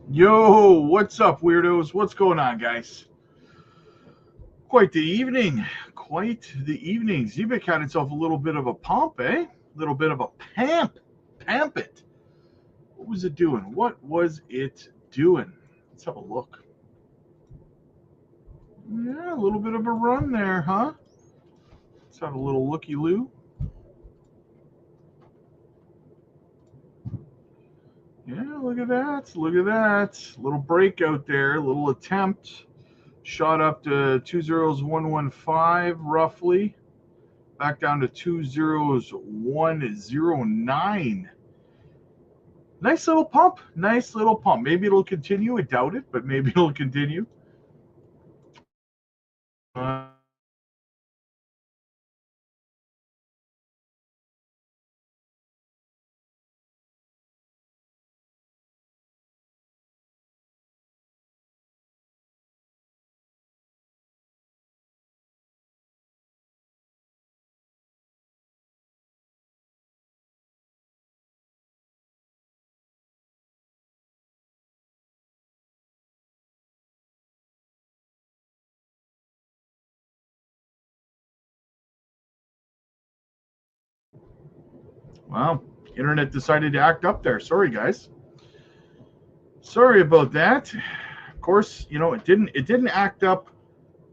Yo, what's up, weirdos? What's going on, guys? Quite the evening. Quite the evening. Zebec had itself a little bit of a pump, eh? A little bit of a pamp. Pamp it. What was it doing? What was it doing? Let's have a look. Yeah, a little bit of a run there, huh? Let's have a little looky-loo. Yeah, look at that. Look at that. Little breakout there. Little attempt. Shot up to 20115 roughly. Back down to 20109. Nice little pump. Nice little pump. Maybe it'll continue. I doubt it, but maybe it'll continue. Uh, well, internet decided to act up there. Sorry, guys. Sorry about that. Of course, it didn't act up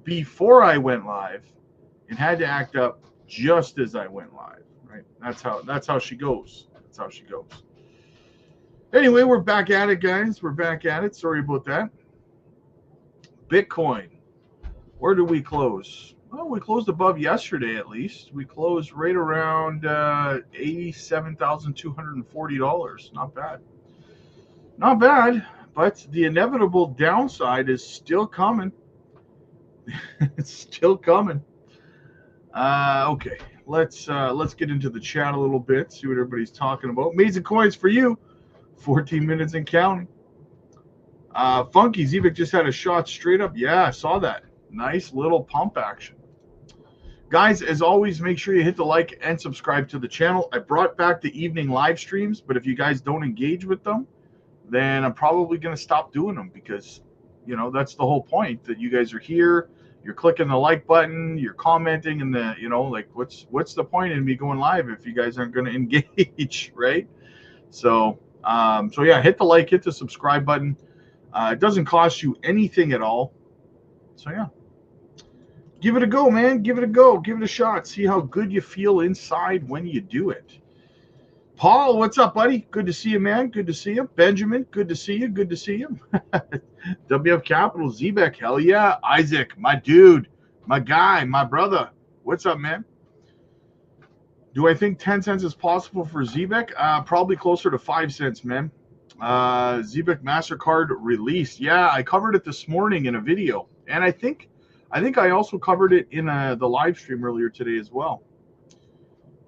before I went live. It had to act up just as I went live. Right? That's how she goes. That's how she goes. Anyway, we're back at it, guys. We're back at it. Sorry about that. Bitcoin. Where did we close? Well, we closed above yesterday at least. We closed right around $87,240. Not bad. Not bad. But the inevitable downside is still coming. It's still coming. Okay. Let's get into the chat a little bit, see what everybody's talking about. Amazing coins for you. 14 minutes and counting. Funky Zebec just had a shot straight up. Yeah, I saw that. Nice little pump action. Guys, as always, make sure you hit the like and subscribe to the channel. I brought back the evening live streams, but if you guys don't engage with them, then I'm probably going to stop doing them because, that's the whole point, that you guys are here, you're clicking the like button, you're commenting, and what's the point in me going live if you guys aren't going to engage, right? So yeah, hit the like, hit the subscribe button. It doesn't cost you anything at all. So yeah. Give it a go, man. Give it a go. Give it a shot. See how good you feel inside when you do it. Paul, what's up, buddy? Good to see you, man. Good to see you. Benjamin, good to see you. Good to see you. WF Capital, Zebec, hell yeah. Isaac, my dude, my guy, my brother. What's up, man? Do I think 10 cents is possible for Zebec? Probably closer to 5 cents, man. Zebec MasterCard release. Yeah, I covered it this morning in a video. And I think I also covered it in the live stream earlier today as well.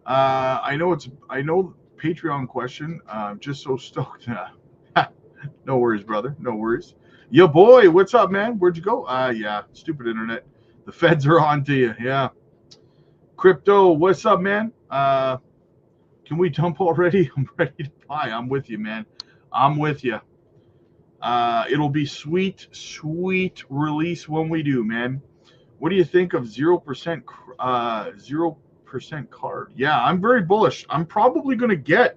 I know Patreon question. I'm just so stoked. No worries, brother. No worries. Yo, boy, what's up, man? Where'd you go? Yeah, stupid internet. The feds are on to you. Yeah. Crypto, what's up, man? Can we dump already? I'm ready to buy. I'm with you, man. I'm with you. It'll be sweet release when we do, man. What do you think of 0% card? Yeah, I'm very bullish. I'm probably going to get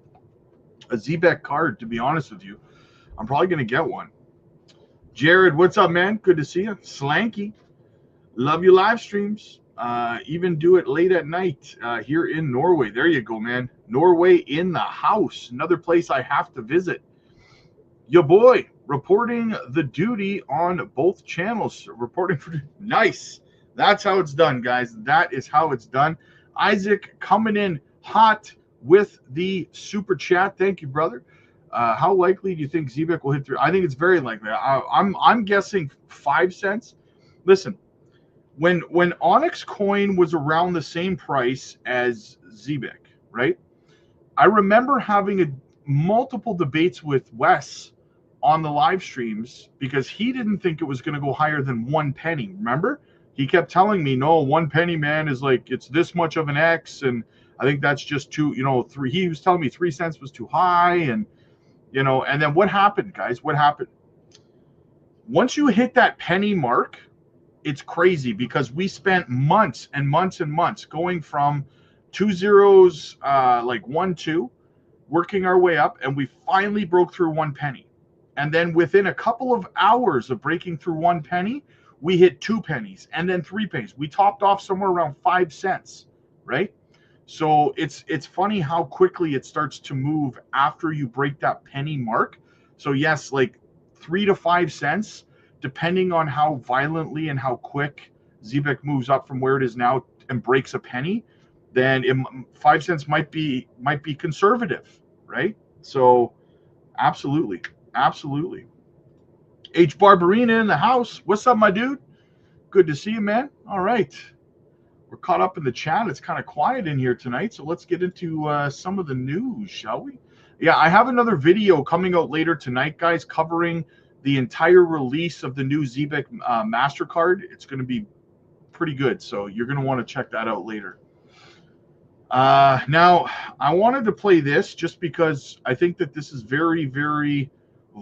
a Zebec card, to be honest with you. I'm probably going to get one. Jared, what's up, man? Good to see you. Slanky, love your live streams. Even do it late at night here in Norway. There you go, man. Norway in the house. Another place I have to visit. Your boy, reporting the duty on both channels. Reporting for nice. That's how it's done, guys. That is how it's done. Isaac coming in hot with the super chat. Thank you, brother. How likely do you think Zebec will hit through? I think it's very likely. I'm guessing 5 cents. Listen, when Onyx coin was around the same price as Zebec, right? I remember having multiple debates with Wes on the live streams because he didn't think it was going to go higher than 1 penny. Remember? He kept telling me, no, 1 penny, man, is like, it's this much of an X. And I think that's just too, 3. He was telling me 3 cents was too high. And You know, and then what happened, guys? What happened? Once you hit that penny mark, it's crazy because we spent months and months and months going from 2 zeros, like 1 2, working our way up, and we finally broke through 1 penny. And then within a couple of hours of breaking through 1 penny, we hit 2 pennies and then 3 pennies. We topped off somewhere around 5 cents, right? So it's funny how quickly it starts to move after you break that penny mark. So yes, like 3 to 5 cents, depending on how violently and how quick Zebec moves up from where it is now and breaks a penny, then 5 cents might be conservative, right? So absolutely, absolutely. H Barbarina in the house. What's up, my dude? Good to see you, man. All right. We're caught up in the chat. It's kind of quiet in here tonight, so let's get into some of the news, shall we? Yeah, I have another video coming out later tonight, guys, covering the entire release of the new Zebec MasterCard. It's going to be pretty good, so you're going to want to check that out later. Now, I wanted to play this just because I think that this is very, very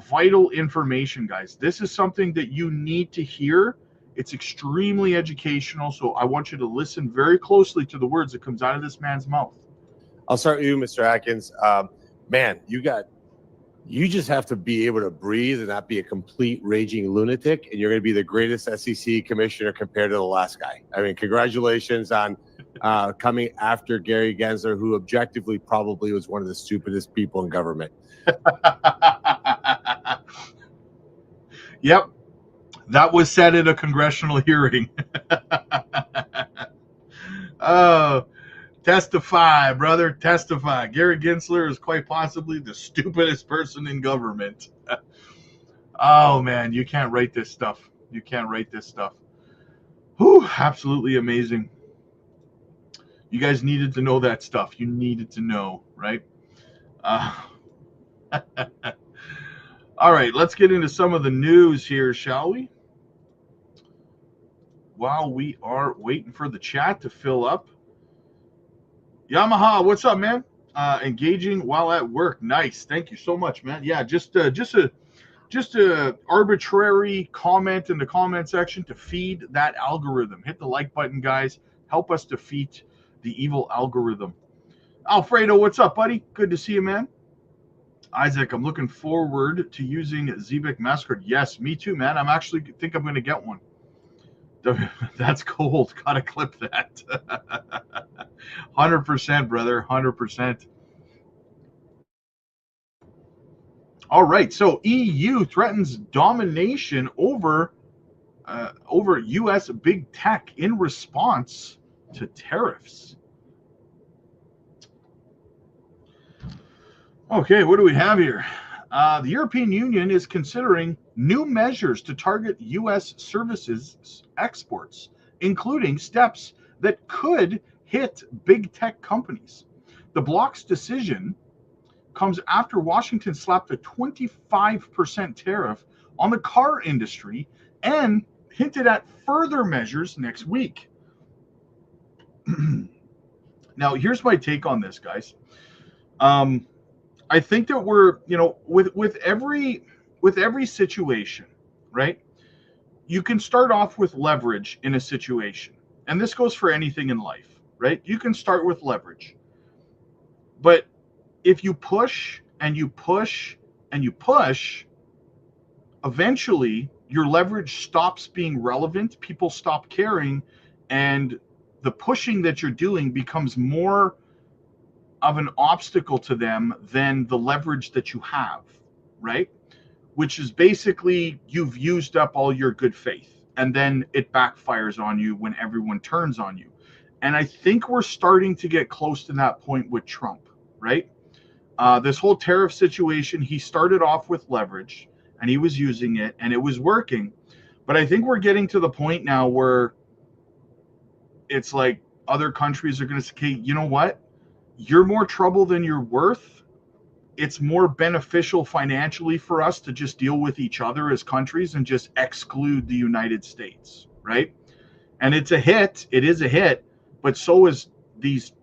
vital information, guys. This is something that you need to hear. It's extremely educational, so I want you to listen very closely to the words that comes out of this man's mouth. I'll start with you, Mr. Atkins. Man, you just have to be able to breathe and not be a complete raging lunatic, and you're going to be the greatest SEC commissioner compared to the last guy. I mean, congratulations on coming after Gary Gensler, who objectively probably was one of the stupidest people in government. Yep. That was said at a congressional hearing. Oh, testify, brother, testify. Gary Gensler is quite possibly the stupidest person in government. Oh, man, you can't write this stuff. You can't write this stuff. Whew, absolutely amazing. You guys needed to know that stuff. You needed to know, right? All right, let's get into some of the news here, shall we? While we are waiting for the chat to fill up. Yamaha, what's up, man? Engaging while at work. Nice. Thank you so much, man. Yeah, just a arbitrary comment in the comment section to feed that algorithm. Hit the like button, guys. Help us defeat the evil algorithm. Alfredo, what's up, buddy? Good to see you, man. Isaac, I'm looking forward to using Zebec MasterCard. Yes, me too, man. I'm actually think I'm going to get one. That's cold. Gotta clip that. 100%, brother. 100%. All right. So EU threatens domination over U.S. big tech in response to tariffs. Okay, what do we have here? The European Union is considering new measures to target U.S. services exports, including steps that could hit big tech companies. The bloc's decision comes after Washington slapped a 25% tariff on the car industry and hinted at further measures next week. Now, here's my take on this, guys. I think that we're, with every situation, right? You can start off with leverage in a situation. And this goes for anything in life, right? You can start with leverage. But if you push and you push and you push, eventually your leverage stops being relevant. People stop caring. And the pushing that you're doing becomes more of an obstacle to them than the leverage that you have, right? Which is basically you've used up all your good faith and then it backfires on you when everyone turns on you. And I think we're starting to get close to that point with Trump, right? This whole tariff situation, he started off with leverage and he was using it and it was working. But I think we're getting to the point now where it's like other countries are going to say, hey, you know what? You're more trouble than you're worth. It's more beneficial financially for us to just deal with each other as countries and just exclude the United States, right? And it's a hit. It is a hit, but so is these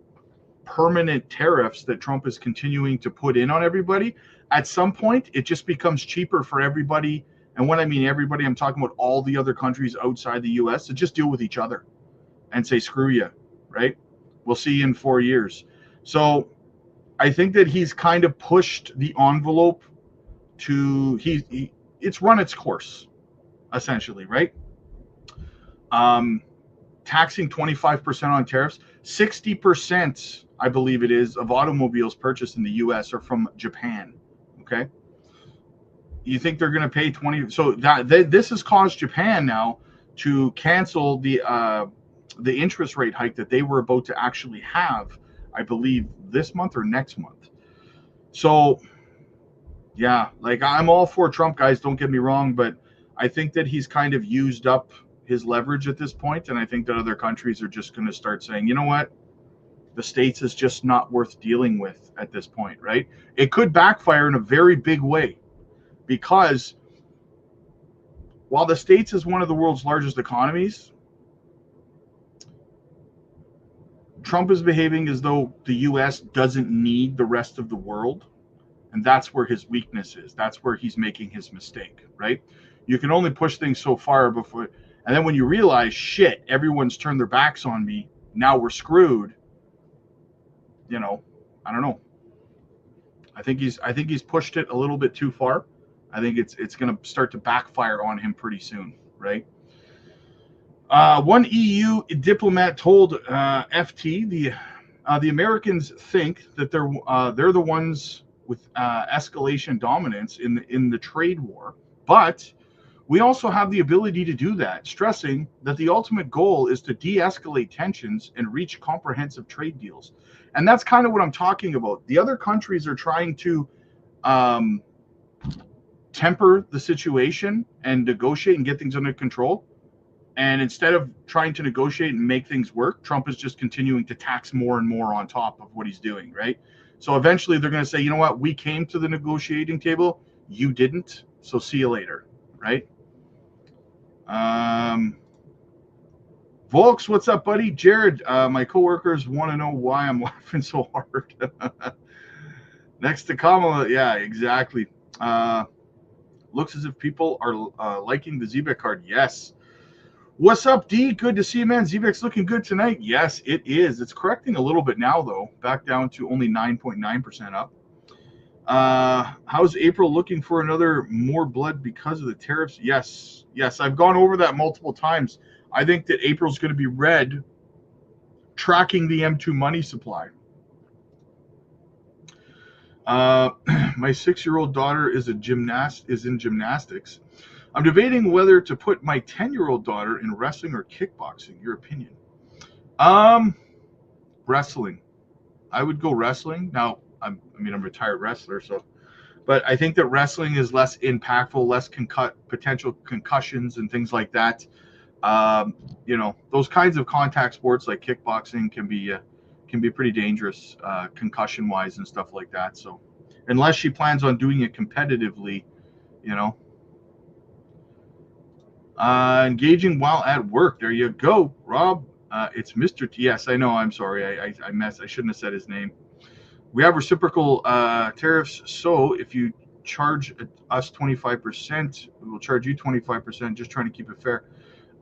permanent tariffs that Trump is continuing to put in on everybody. at some point, it just becomes cheaper for everybody. And when I mean everybody, I'm talking about all the other countries outside the US to just deal with each other and say, screw you, right? We'll see you in 4 years. So I think that he's kind of pushed the envelope to, it's run its course, essentially, right? Taxing 25% on tariffs, 60%, I believe it is, of automobiles purchased in the US are from Japan. Okay. You think they're going to pay 20? So this has caused Japan now to cancel the interest rate hike that they were about to actually have, I believe, this month or next month. So, yeah, like I'm all for Trump, guys. Don't get me wrong, but I think that he's kind of used up his leverage at this point, and I think that other countries are just going to start saying, you know what, the States is just not worth dealing with at this point, right? It could backfire in a very big way, because while the States is one of the world's largest economies, Trump is behaving as though the U.S. doesn't need the rest of the world, and that's where his weakness is. That's where he's making his mistake, right? You can only push things so far before, and then when you realize, shit, everyone's turned their backs on me, now we're screwed. You know, I don't know. I think he's pushed it a little bit too far. I think it's going to start to backfire on him pretty soon, right? One EU diplomat told FT the Americans think that they're the ones with escalation dominance in the trade war, but we also have the ability to do that, stressing that the ultimate goal is to de-escalate tensions and reach comprehensive trade deals. And that's kind of what I'm talking about. The other countries are trying to temper the situation and negotiate and get things under control. And instead of trying to negotiate and make things work, Trump is just continuing to tax more and more on top of what he's doing, right? So eventually they're going to say, you know what, we came to the negotiating table, you didn't, so see you later, right? Volks, what's up, buddy? Jared, my coworkers want to know why I'm laughing so hard. Next to Kamala, yeah, exactly. Looks as if people are liking the Zebec card. Yes. What's up, D? Good to see you, man. Zebec's looking good tonight. Yes, it is. It's correcting a little bit now, though. Back down to only 9.9% up. How's April looking for another more blood because of the tariffs? Yes. Yes, I've gone over that multiple times. I think that April's going to be red, tracking the M2 money supply. My 6-year-old daughter is in gymnastics. I'm debating whether to put my 10-year-old daughter in wrestling or kickboxing. Your opinion? Wrestling. I would go wrestling. Now, I'm a retired wrestler, so, but I think that wrestling is less impactful, less potential concussions and things like that. You know, those kinds of contact sports like kickboxing can be pretty dangerous, concussion-wise and stuff like that. So, unless she plans on doing it competitively, you know. Engaging while at work. There you go, Rob. It's Mr. T. Yes, I know. I'm sorry. I shouldn't have said his name. We have reciprocal tariffs. So if you charge us 25%, we will charge you 25%. Just trying to keep it fair.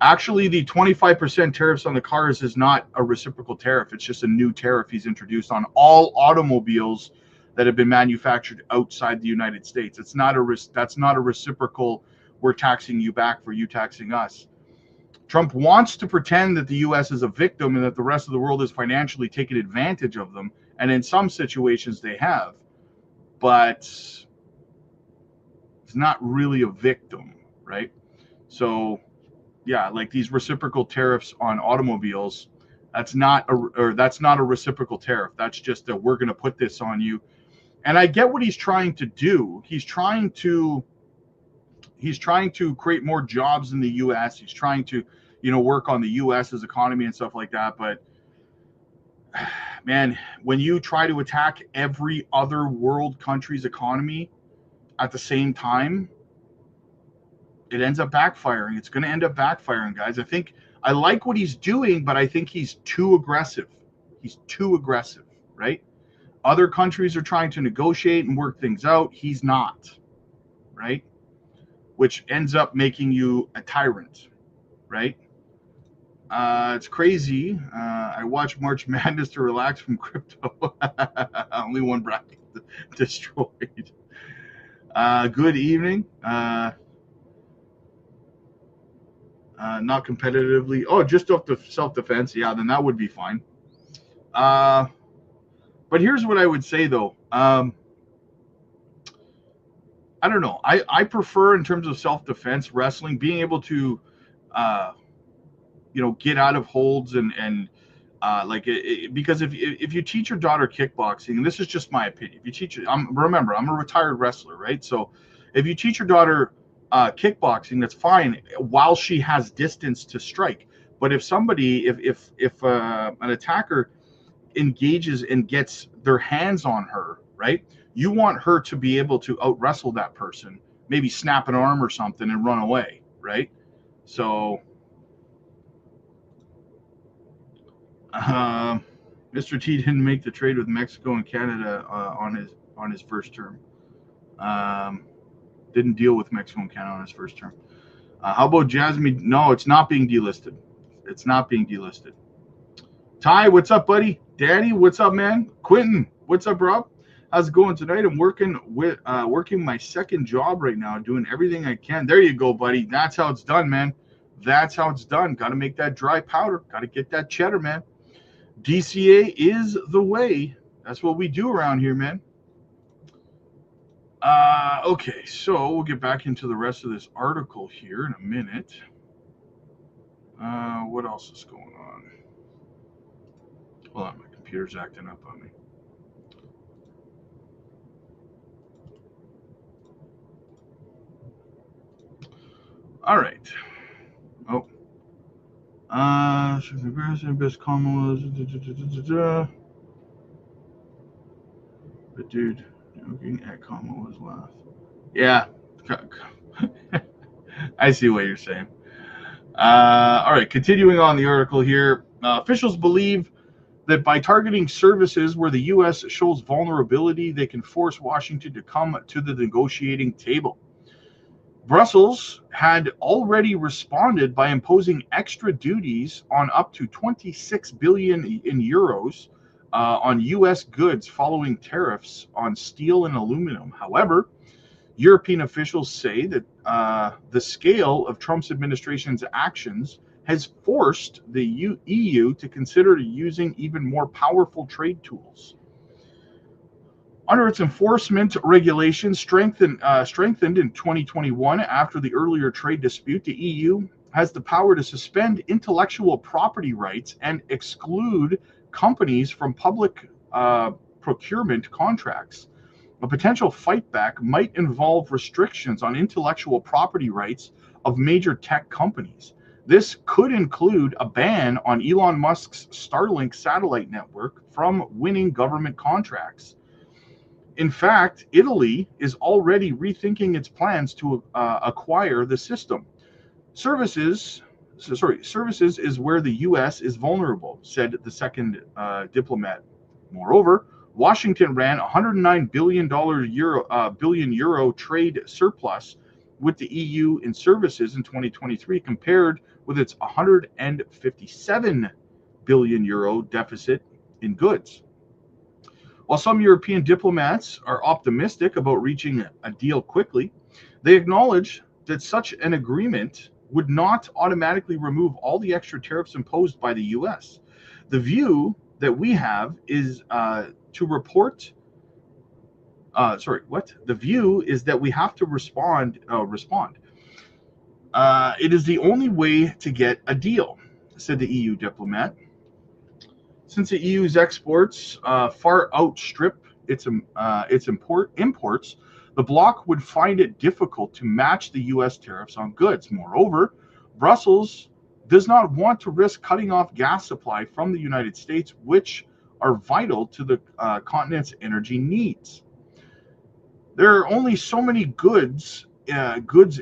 Actually, the 25% tariffs on the cars is not a reciprocal tariff. It's just a new tariff he's introduced on all automobiles that have been manufactured outside the United States. That's not a reciprocal. We're taxing you back for you taxing us. Trump wants to pretend that the U.S. is a victim and that the rest of the world is financially taking advantage of them. And in some situations they have. But it's not really a victim, right? So, yeah, like these reciprocal tariffs on automobiles, that's not a reciprocal tariff. That's just that we're going to put this on you. And I get what he's trying to do. He's trying to create more jobs in the U.S. He's trying to, work on the U.S.'s economy and stuff like that. But, man, when you try to attack every other world country's economy at the same time, it ends up backfiring. It's going to end up backfiring, guys. I like what he's doing, but I think he's too aggressive. He's too aggressive, right? Other countries are trying to negotiate and work things out. He's not, right? Which ends up making you a tyrant, right? It's crazy. I watch March Madness to relax from crypto. Only one bracket destroyed. Good evening. Not competitively. Oh, just off the self-defense. Yeah, then that would be fine. But here's what I would say, though. I don't know. I prefer, in terms of self-defense wrestling, being able to, get out of holds and because if you teach your daughter kickboxing, and this is just my opinion, if you teach, remember, I'm a retired wrestler, right? So if you teach your daughter kickboxing, that's fine while she has distance to strike. But if somebody, if an attacker engages and gets their hands on her, right? You want her to be able to out wrestle that person, maybe snap an arm or something and run away, right? So, Mr. T didn't make the trade with Mexico and Canada on his first term. Didn't deal with Mexico and Canada on his first term. How about Jasmine? No, it's not being delisted. It's not being delisted. Ty, what's up, buddy? Daddy, what's up, man? Quentin, what's up, Rob? How's it going tonight? I'm working my second job right now, doing everything I can. There you go, buddy. That's how it's done, man. That's how it's done. Got to make that dry powder. Got to get that cheddar, man. DCA is the way. That's what we do around here, man. Okay, so we'll get back into the rest of this article here in a minute. What else is going on? Hold on, my computer's acting up on me. All right. Oh. Best comment was. But dude, looking at comma was last. Yeah. I see what you're saying. All right, continuing on the article here. Officials believe that by targeting services where the U.S. shows vulnerability, they can force Washington to come to the negotiating table. Brussels had already responded by imposing extra duties on up to 26 billion in euros on U.S. goods following tariffs on steel and aluminum. However, European officials say that the scale of Trump's administration's actions has forced the EU to consider using even more powerful trade tools. Under its enforcement regulations strengthened in 2021 after the earlier trade dispute, the EU has the power to suspend intellectual property rights and exclude companies from public procurement contracts. A potential fightback might involve restrictions on intellectual property rights of major tech companies. This could include a ban on Elon Musk's Starlink satellite network from winning government contracts. In fact, Italy is already rethinking its plans to acquire the system. Services is where the U.S. is vulnerable, said the second diplomat. Moreover, Washington ran $109 billion euro trade surplus with the EU in services in 2023, compared with its 157 billion euro deficit in goods. While some European diplomats are optimistic about reaching a deal quickly, they acknowledge that such an agreement would not automatically remove all the extra tariffs imposed by the U.S. The view that we have is to report. The view is that we have to respond. It is the only way to get a deal, said the EU diplomat. Since the EU's exports far outstrip its imports, the bloc would find it difficult to match the U.S. tariffs on goods. Moreover, Brussels does not want to risk cutting off gas supply from the United States, which are vital to the continent's energy needs. There are only so many goods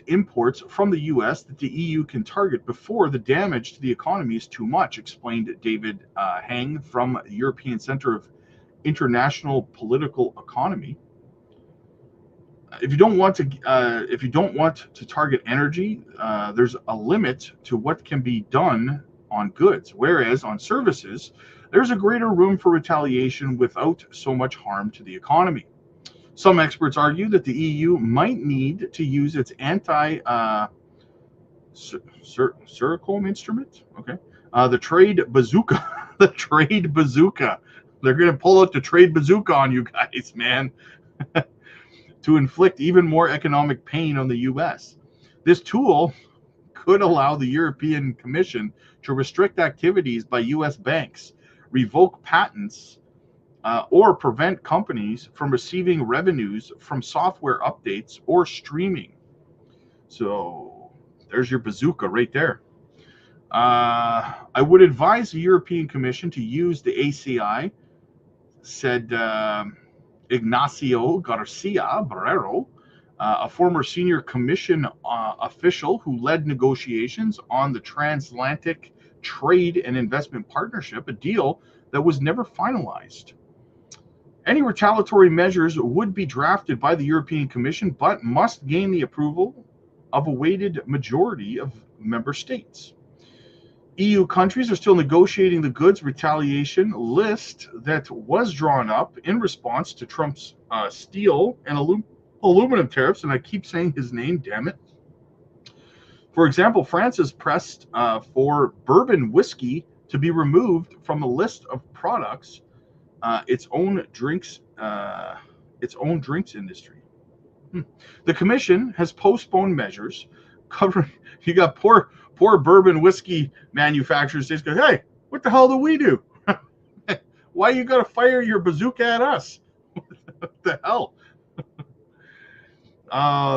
imports from the U.S. that the EU can target before the damage to the economy is too much, explained David Heng from the European Center of international political economy. If you don't want to target energy, there's a limit to what can be done on goods, whereas on services, there's a greater room for retaliation without so much harm to the economy. Some experts argue that the EU might need to use its anti-Surcom instrument, the trade bazooka, the trade bazooka. They're going to pull out the trade bazooka on you guys, man, to inflict even more economic pain on the U.S. This tool could allow the European Commission to restrict activities by U.S. banks, revoke patents, or prevent companies from receiving revenues from software updates or streaming. So there's your bazooka right there. I would advise the European Commission to use the ACI, said Ignacio Garcia Barrero, a former senior commission official who led negotiations on the Transatlantic Trade and Investment Partnership, a deal that was never finalized. Any retaliatory measures would be drafted by the European Commission, but must gain the approval of a weighted majority of member states. EU countries are still negotiating the goods retaliation list that was drawn up in response to Trump's steel and aluminum tariffs, and I keep saying his name, damn it. For example, France has pressed for bourbon whiskey to be removed from a list of products its own drinks industry. The Commission has postponed measures covering. You got poor bourbon whiskey manufacturers just go, hey, what the hell do we do? Why you got to fire your bazooka at us? What the hell?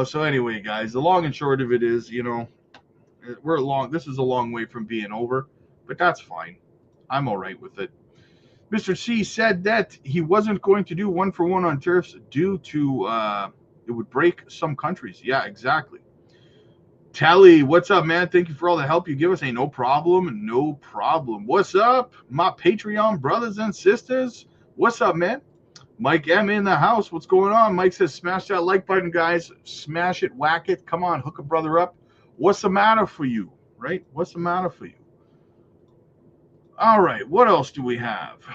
So anyway, guys, the long and short of it is, this is a long way from being over, but that's fine. I'm all right with it. Mr. C said that he wasn't going to do 1-for-1 on tariffs due to it would break some countries. Yeah, exactly. Tally, what's up, man? Thank you for all the help you give us. Ain't no problem. No problem. What's up, my Patreon brothers and sisters? What's up, man? Mike M in the house. What's going on? Mike says, smash that like button, guys. Smash it, whack it. Come on, hook a brother up. What's the matter for you, right? What's the matter for you? All right, what else do we have?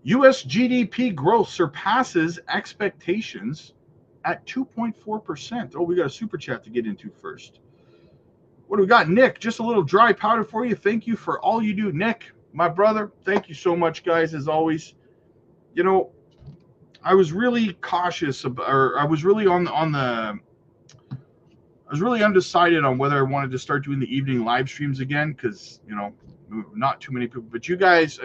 U.S. GDP growth surpasses expectations at 2.4%. Oh, we got a super chat to get into first. What do we got? Nick, just a little dry powder for you. Thank you for all you do, Nick, my brother. Thank you so much, guys, as always. I was really cautious about, or I was really undecided on whether I wanted to start doing the evening live streams again because, not too many people. But you guys,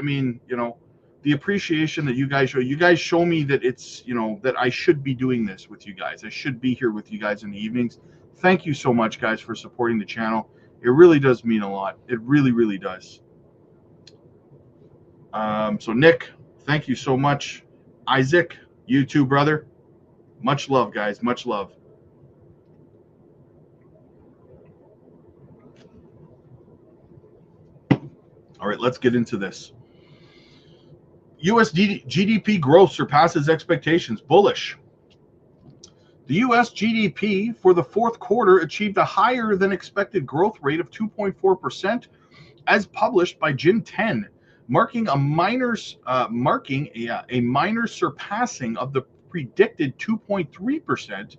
the appreciation that you guys show me that it's, that I should be doing this with you guys. I should be here with you guys in the evenings. Thank you so much, guys, for supporting the channel. It really does mean a lot. It really, really does. So Nick, thank you so much. Isaac, you too, brother. Much love, guys. Much love. All right, let's get into this. U.S. GDP growth surpasses expectations. Bullish. The U.S. GDP for the fourth quarter achieved a higher than expected growth rate of 2.4%, as published by Jin 10, marking a minor surpassing of the predicted 2.3%.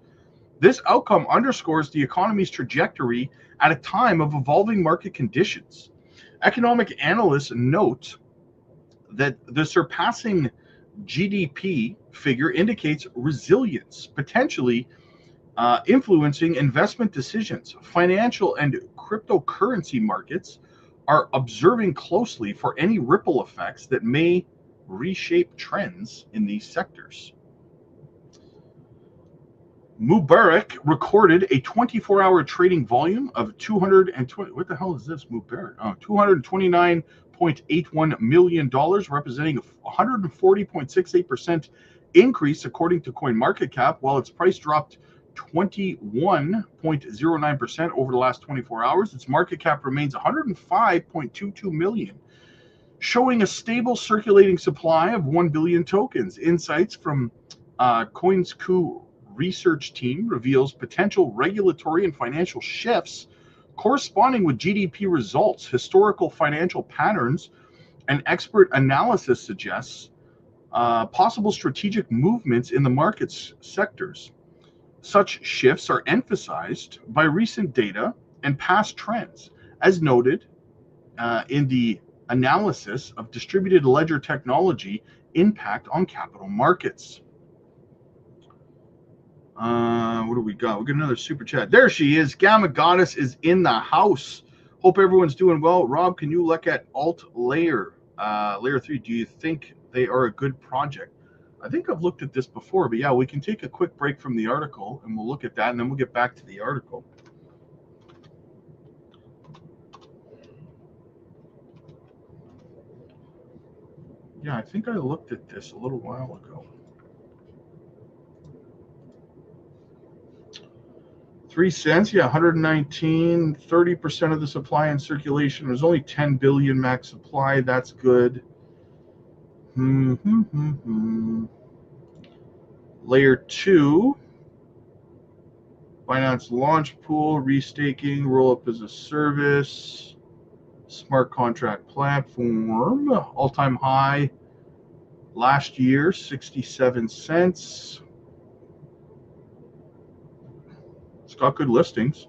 This outcome underscores the economy's trajectory at a time of evolving market conditions. Economic analysts note that the surpassing GDP figure indicates resilience, potentially influencing investment decisions. Financial and cryptocurrency markets are observing closely for any ripple effects that may reshape trends in these sectors. Mubarak recorded a 24-hour trading volume of 220. What the hell is this, Mubarak? Oh, $229.81 million, representing a 140.68% increase according to CoinMarketCap, while its price dropped 21.09% over the last 24 hours. Its market cap remains 105.22 million. showing a stable circulating supply of 1 billion tokens. Insights from CoinsCoo research team reveals potential regulatory and financial shifts corresponding with GDP results. Historical financial patterns and expert analysis suggests possible strategic movements in the market's sectors. Such shifts are emphasized by recent data and past trends, as noted in the analysis of distributed ledger technology impact on capital markets. What do we got? We got another super chat. There she is. Gamma Goddess is in the house. Hope everyone's doing well. Rob, can you look at Alt Layer, Layer 3? Do you think they are a good project? I think I've looked at this before, but yeah, we can take a quick break from the article and we'll look at that and then we'll get back to the article. Yeah, I think I looked at this a little while ago. 3 cents, yeah, 119, 30% of the supply in circulation. There's only 10 billion max supply. That's good. Layer 2, Binance launch pool, restaking, roll up as a service, smart contract platform, all-time high last year, 67 cents. It's got good listings.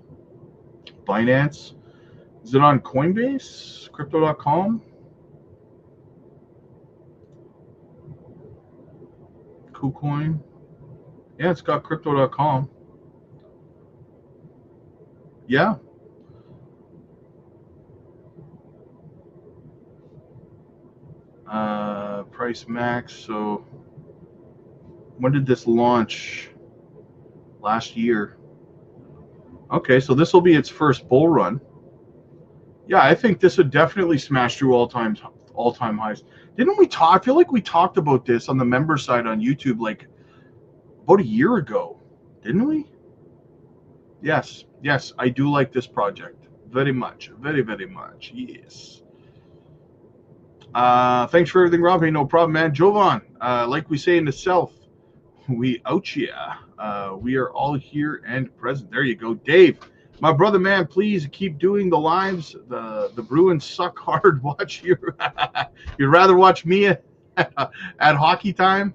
Binance. Is it on Coinbase? Crypto.com? KuCoin? Yeah, it's got Crypto.com. Yeah. Price max. So when did this launch? Last year. Okay, so this will be its first bull run. Yeah, I think this would definitely smash through all-time highs. Didn't we talk? I feel like we talked about this on the member side on YouTube like about a year ago, didn't we? Yes, I do like this project very much, very, very much. Yes. Thanks for everything, Rob. Hey, no problem, man. Jovan, like we say in the South, we out ya. We are all here and present. There you go, Dave. My brother, man, please keep doing the lives. The Bruins suck hard. Watch you. You'd rather watch me at hockey time.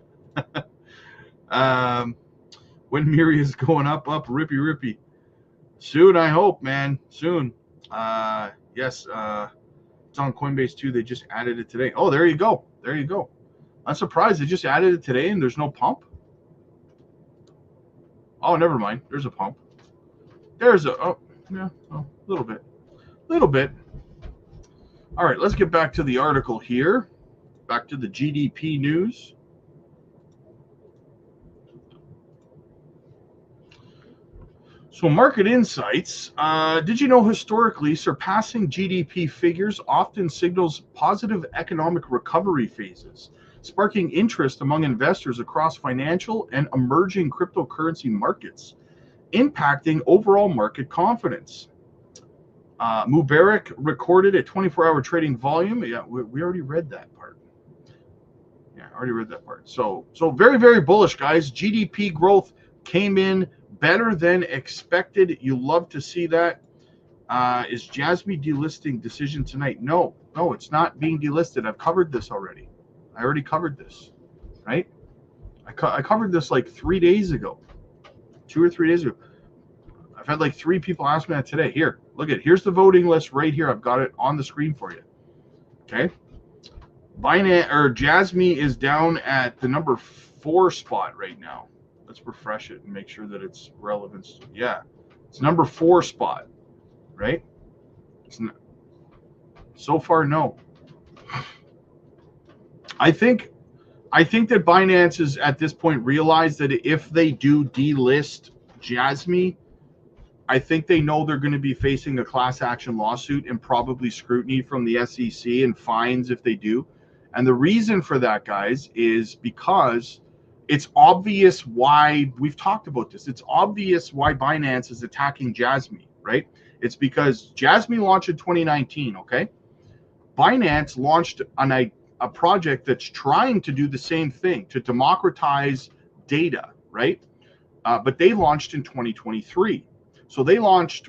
When Miri is going up, rippy. Soon, I hope, man. Soon. Yes. It's on Coinbase too. They just added it today. Oh, there you go. I'm surprised they just added it today and there's no pump. Oh, never mind. There's a pump. There's a little bit. All right, let's get back to the article here. Back to the GDP news. So market insights. Did you know historically surpassing GDP figures often signals positive economic recovery phases, sparking interest among investors across financial and emerging cryptocurrency markets, impacting overall market confidence. Mubarak recorded a 24-hour trading volume. Yeah, we already read that part. So very, very bullish, guys. GDP growth came in better than expected. You love to see that. Is Jasmy delisting decision tonight? No, it's not being delisted. I've covered this already. I already covered this, right? I covered this like 3 days ago, 2 or 3 days ago. I've had like 3 people ask me that today. Here, look at it. Here's the voting list right here. I've got it on the screen for you. Okay. Binance or Jasmy is down at the number 4 spot right now. Let's refresh it and make sure that it's relevant. Yeah, it's number 4 spot, right? It's not, so far, no. I think that Binance is at this point realized that if they do delist Jasmy, I think they know they're going to be facing a class action lawsuit and probably scrutiny from the SEC and fines if they do. And the reason for that, guys, is because it's obvious why we've talked about this. It's obvious why Binance is attacking Jasmy, right? It's because Jasmy launched in 2019, okay? Binance launched a project that's trying to do the same thing, to democratize data, right? But they launched in 2023. So they launched,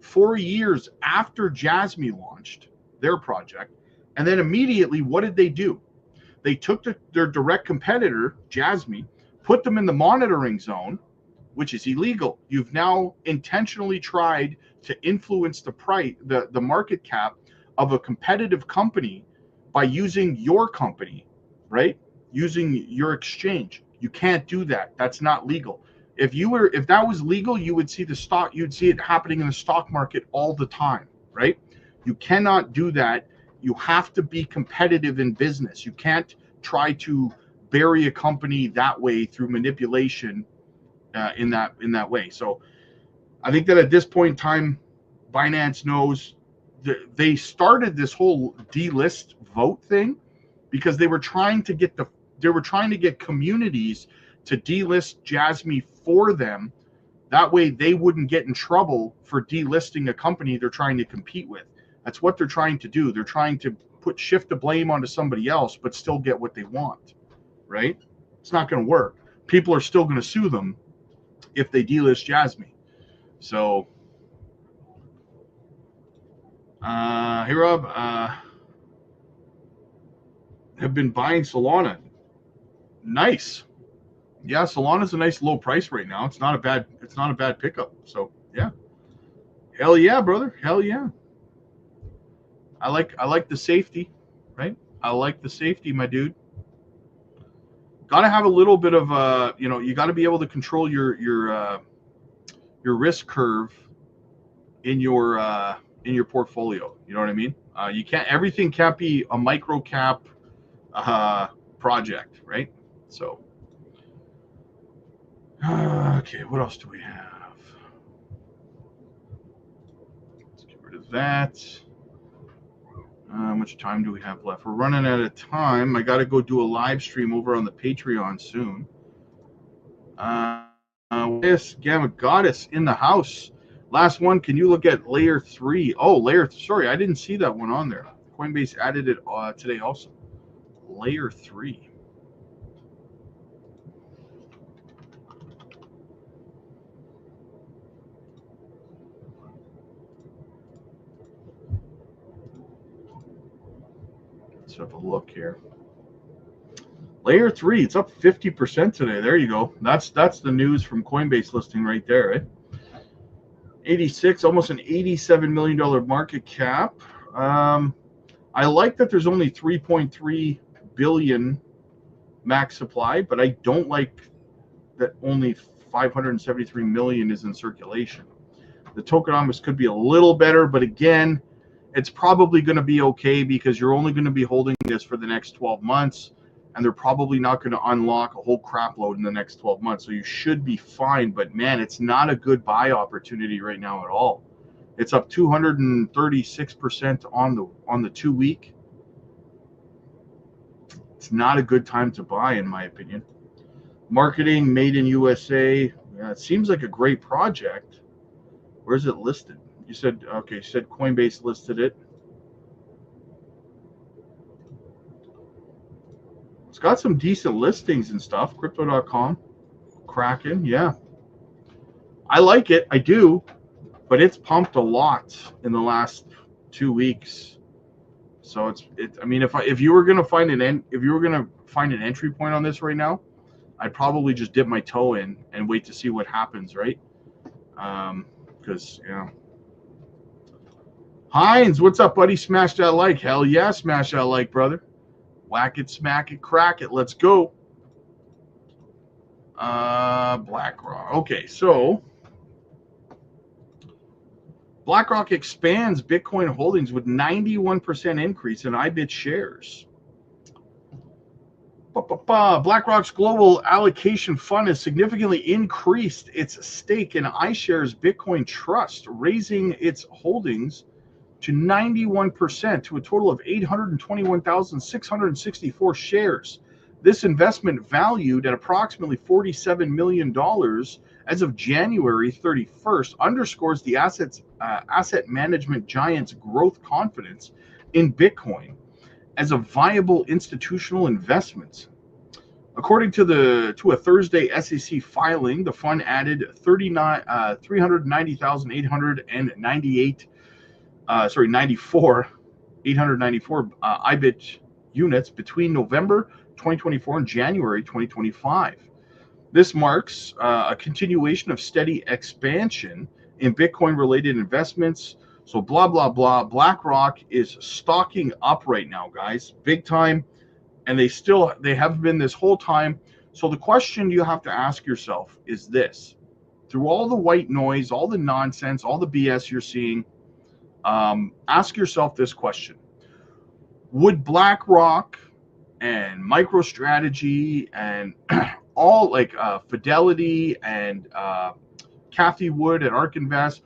4 years after Jasmy launched their project. And then immediately, what did they do? They took their direct competitor, Jasmy, put them in the monitoring zone, which is illegal. You've now intentionally tried to influence the price, the market cap of a competitive company by using your company, right? Using your exchange. You can't do that. That's not legal. If that was legal, you'd see it happening in the stock market all the time, right? You cannot do that. You have to be competitive in business. You can't try to bury a company that way through manipulation in that way. So I think that at this point in time, Binance knows that they started this whole delist vote thing because they were trying to get communities to delist Jasmy for them. That way they wouldn't get in trouble for delisting a company they're trying to compete with. That's what they're trying to do. They're trying to shift the blame onto somebody else, but still get what they want, right? It's not going to work. People are still going to sue them if they delist Jasmy. So, hey Rob, have been buying Solana. Nice. Yeah, Solana's a nice low price right now. It's not a bad pickup. So yeah. Hell yeah, brother. Hell yeah. I like the safety, right? I like the safety, my dude. Got to have a little bit of you got to be able to control your risk curve in your portfolio. You know what I mean? Everything can't be a micro cap project, right? So okay, what else do we have? Let's get rid of that. How much time do we have left? We're running out of time. I got to go do a live stream over on the Patreon soon. Yes, Gamma Goddess in the house. Last one. Can you look at layer 3? Oh, sorry, I didn't see that one on there. Coinbase added it today also. Layer 3. Let's have a look here. Layer 3, it's up 50% today. There you go. That's the news from Coinbase listing right there, right? 86, almost an $87 million market cap. I like that there's only 3.3 billion max supply, but I don't like that only 573 million is in circulation. The tokenomics could be a little better, but again, it's probably going to be okay because you're only going to be holding this for the next 12 months, and they're probably not going to unlock a whole crap load in the next 12 months. So you should be fine, but man, it's not a good buy opportunity right now at all. It's up 236% on the 2 week. It's not a good time to buy, in my opinion. Marketing made in USA. Yeah, it seems like a great project. Where's it listed? You said Coinbase listed it. It's got some decent listings and stuff. Crypto.com, Kraken, yeah. I like it, I do, but it's pumped a lot in the last 2 weeks. So I mean, if you were gonna find an entry point on this right now, I'd probably just dip my toe in and wait to see what happens, right? Because Heinz, what's up, buddy? Smash that like. Hell yeah, smash that like, brother. Whack it, smack it, crack it. Let's go. BlackRock. Okay, so BlackRock expands Bitcoin holdings with 91% increase in IBIT shares. BlackRock's global allocation fund has significantly increased its stake in iShares Bitcoin Trust, raising its holdings to 91% to a total of 821,664 shares. This investment, valued at approximately $47 million as of January 31st, underscores the asset management giant's growth confidence in Bitcoin as a viable institutional investment. According to a Thursday SEC filing, the fund added 390,898 94 IBIT units between November 2024 and January 2025. This marks a continuation of steady expansion in Bitcoin-related investments. So blah, blah, blah. BlackRock is stocking up right now, guys, big time. And they have been this whole time. So the question you have to ask yourself is this. Through all the white noise, all the nonsense, all the BS you're seeing, ask yourself this question. Would BlackRock and MicroStrategy and all like Fidelity and Kathy Wood at ARK Invest,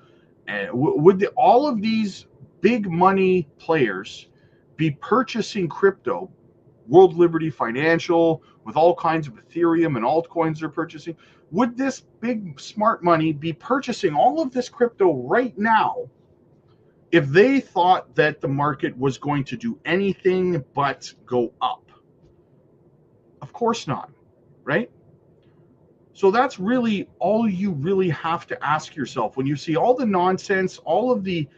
and would all of these big money players be purchasing crypto? World Liberty Financial, with all kinds of Ethereum and altcoins they're purchasing, would this big smart money be purchasing all of this crypto right now if they thought that the market was going to do anything but go up? Of course not, right? So that's really all you really have to ask yourself when you see all the nonsense, all of the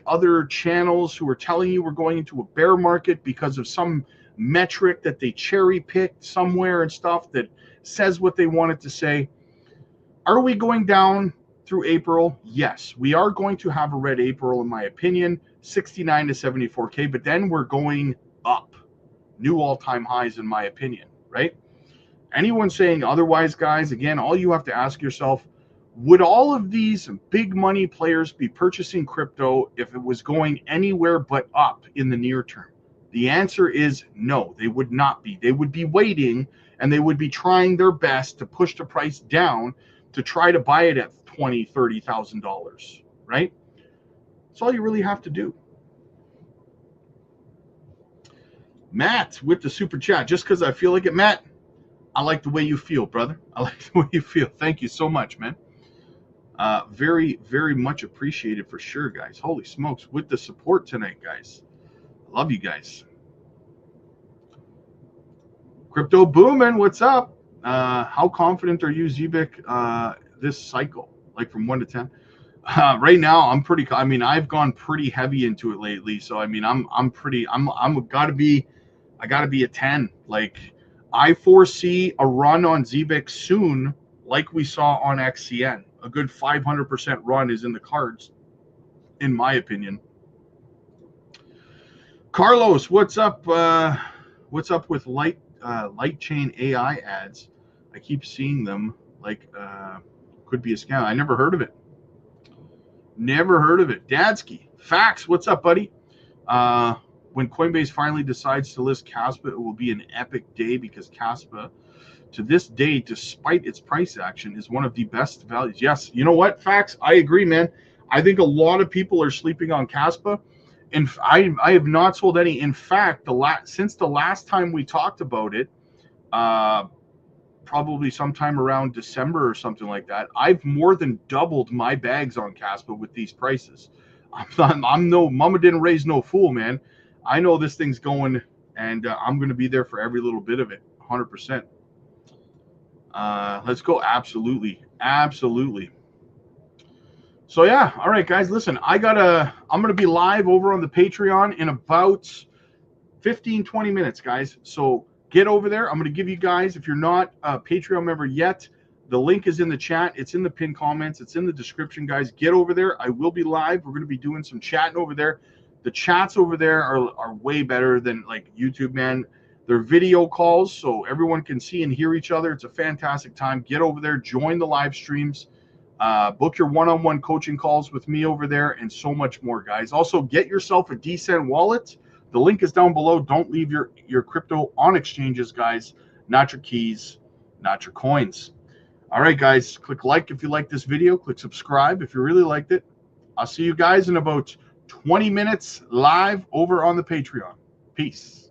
other channels who are telling you we're going into a bear market because of some metric that they cherry picked somewhere and stuff that says what they wanted to say. Are we going down through April? Yes, we are going to have a red April, in my opinion, 69 to 74K, but then we're going up. New all-time highs, in my opinion, right? Anyone saying otherwise, guys, again, all you have to ask yourself, would all of these big money players be purchasing crypto if it was going anywhere but up in the near term? The answer is no, they would not be. They would be waiting, and they would be trying their best to push the price down to try to buy it at $20,000, $30,000, right? That's all you really have to do. Matt with the super chat, just because I feel like it, Matt. I like the way you feel, brother. I like the way you feel. Thank you so much, man. Very, very much appreciated for sure, guys. Holy smokes, with the support tonight, guys. Love you guys. Crypto booming, what's up? How confident are you, Zebec, this cycle? Like from 1 to 10? Right now, I've gone pretty heavy into it lately. So I gotta be a 10. Like, I foresee a run on Zebec soon, like we saw on XCN. A good 500% run is in the cards, in my opinion. Carlos, what's up? What's up with light chain AI ads? I keep seeing them. Like, could be a scam. I never heard of it. Never heard of it. Dadsky, Fax, what's up, buddy? When Coinbase finally decides to list Caspa, it will be an epic day because Caspa, to this day, despite its price action, is one of the best values. Yes, you know what, Fax? I agree, man. I think a lot of people are sleeping on Caspa, and I have not sold any. In fact, since the last time we talked about it, probably sometime around December or something like that, I've more than doubled my bags on Caspa with these prices. I'm no mama didn't raise no fool, man. I know this thing's going, and I'm going to be there for every little bit of it, 100%. Let's go. Absolutely. So yeah, all right, guys, listen, I'm going to be live over on the Patreon in about 15-20 minutes, guys. So get over there. I'm going to give you guys, if you're not a Patreon member yet, the link is in the chat. It's in the pinned comments. It's in the description, guys. Get over there. I will be live. We're going to be doing some chatting over there. The chats over there are way better than like YouTube, man. They're video calls, so everyone can see and hear each other. It's a fantastic time. Get over there, join the live streams, book your one-on-one coaching calls with me over there, and so much more, guys. Also, get yourself a Decent wallet. The link is down below. Don't leave your crypto on exchanges, guys. Not your keys, not your coins. All right, guys, click like if you like this video. Click subscribe if you really liked it. I'll see you guys in about 20 minutes live over on the Patreon. Peace.